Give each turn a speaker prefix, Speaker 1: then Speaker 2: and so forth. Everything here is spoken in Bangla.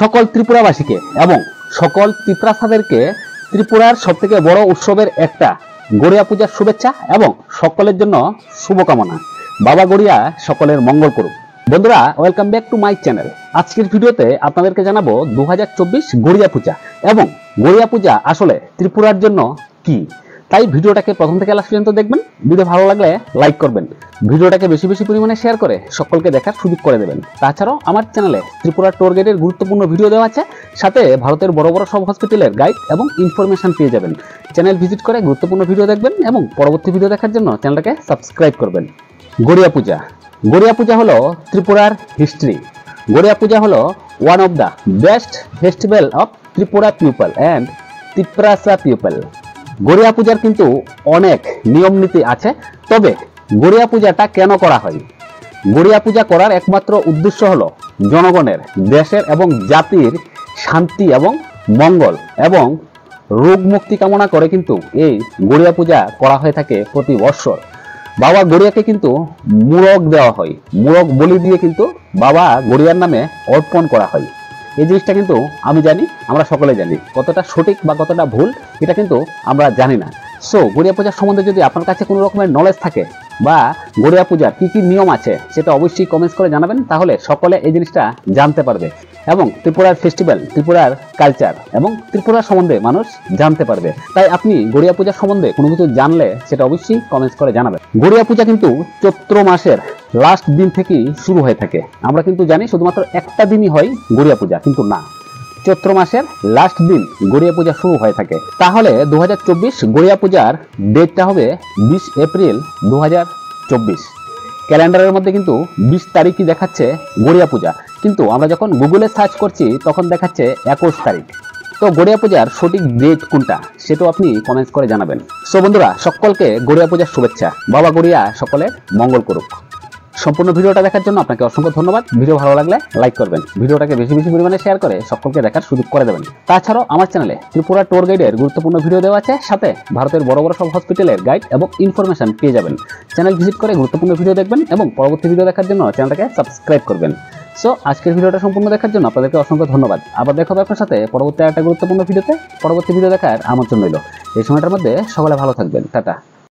Speaker 1: সকল ত্রিপুরাবাসীকে এবং সকল ত্রিপুরাসাদেরকে ত্রিপুরার সবথেকে বড় উৎসবের একটা গড়িয়া পূজার শুভেচ্ছা এবং সকলের জন্য শুভকামনা। বাবা গড়িয়া সকলের মঙ্গল করুক। বন্ধুরা, welcome back to my channel. আজকের ভিডিওতে আপনাদেরকে জানাবো 2024 গড়িয়া পূজা এবং গড়িয়া পূজা আসলে ত্রিপুরার জন্য কি। তাই ভিডিওটাকে প্রথম থেকে লাস্ট পর্যন্ত দেখবেন। ভিডিও ভালো লাগলে লাইক করবেন, ভিডিওটাকে বেশি বেশি পরিমাণে শেয়ার করে সকলকে দেখার সুযোগ করে দেবেন। তাছাড়াও আমার চ্যানেলে ত্রিপুরা ট্যুর গাইডের গুরুত্বপূর্ণ ভিডিও দেওয়া আছে, সাথে ভারতের বড় বড় সব হসপিটালের গাইড এবং ইনফরমেশন পেয়ে যাবেন। চ্যানেল ভিজিট করে গুরুত্বপূর্ণ ভিডিও দেখবেন এবং পরবর্তী ভিডিও দেখার জন্য চ্যানেলটাকে সাবস্ক্রাইব করবেন। গড়িয়া পূজা। গড়িয়া পূজা হলো ত্রিপুরার হিস্ট্রি। গড়িয়া পূজা হলো one of the best festival of Tripura people and ত্রিপুরাসা পিপল। গড়িয়া পূজার কিন্তু অনেক নিয়ম নীতি আছে, তবে গড়িয়া পূজাটা কেন করা হয়? গড়িয়া পূজা করার একমাত্র উদ্দেশ্য হলো জনগণের, দেশের এবং জাতির শান্তি এবং মঙ্গল এবং রোগ মুক্তি কামনা করে কিন্তু এই গড়িয়া পূজা করা হয়ে থাকে প্রতি বৎসর। বাবা গড়িয়াকে কিন্তু মুরগ দেওয়া হয়, মুরগ বলি দিয়ে কিন্তু বাবা গড়িয়ার নামে অর্পণ করা হয়। এই জিনিসটা কিন্তু আমি জানি, আমরা সকলে জানি। কতটা সঠিক বা কতটা ভুল এটা কিন্তু আমরা জানি না। সো গড়িয়া পূজার সম্বন্ধে যদি আপনার কাছে কোনো রকমের নলেজ থাকে বা গড়িয়া পূজার কি কি নিয়ম আছে সেটা অবশ্যই কমেন্টস করে জানাবেন, তাহলে সকলে এই জিনিসটা জানতে পারবে এবং ত্রিপুরার ফেস্টিভ্যাল, ত্রিপুরার কালচার এবং ত্রিপুরার সম্বন্ধে মানুষ জানতে পারবে। তাই আপনি গড়িয়া পূজার সম্বন্ধে কোনো কিছু জানলে সেটা অবশ্যই কমেন্টস করে জানাবেন। গড়িয়া পূজা কিন্তু চৈত্র মাসের লাস্ট দিন থেকেই শুরু হয়ে থাকে। আমরা কিন্তু জানি শুধুমাত্র একটা দিনই হয় গড়িয়া পূজা, কিন্তু না, চৈত্র মাসের লাস্ট দিন গড়িয়া পূজা শুরু হয়ে থাকে। তাহলে 2024 গড়িয়া পূজার ডেটটা হবে 20 এপ্রিল 2024। ক্যালেন্ডারের মধ্যে কিন্তু 20 তারিখই দেখাচ্ছে গড়িয়া পূজা, কিন্তু আমরা যখন গুগলে সার্চ করছি তখন দেখাচ্ছে 21 তারিখ। তো গড়িয়া পূজার সঠিক ডেট কোনটা সেটাও আপনি কমেন্টস করে জানাবেন। সো বন্ধুরা, সকলকে গড়িয়া পূজার শুভেচ্ছা। বাবা গড়িয়া সকলের মঙ্গল করুক। সম্পূর্ণ ভিডিওটা দেখার জন্য আপনাকে অসংখ্য ধন্যবাদ। ভিডিও ভালো লাগলে লাইক করবেন, ভিডিওটাকে বেশি বেশি পরিমাণে শেয়ার করে সকলকে দেখার সুযোগ করে দেবেন। তাছাড়াও আমার চ্যানেলে ত্রিপুরা ট্যুর গাইডের গুরুত্বপূর্ণ ভিডিও দেওয়া আছে, সাথে ভারতের বড় বড় সব হসপিটালের গাইড এবং ইনফরমেশন পেয়ে যাবেন। চ্যানেল ভিজিট করে গুরুত্বপূর্ণ ভিডিও দেখবেন এবং পরবর্তী ভিডিও দেখার জন্য চ্যানেলটাকে সাবস্ক্রাইব করবেন। সো আজকের ভিডিওটা সম্পূর্ণ দেখার জন্য আপনাদেরকে অসংখ্য ধন্যবাদ। আবার দেখা হবে আপনার সাথে পরবর্তী একটা গুরুত্বপূর্ণ ভিডিওতে। পরবর্তী ভিডিও দেখার আমন্ত্রণ রইল। এই সময়টার মধ্যে সকলে ভালো থাকবেন। টাটা।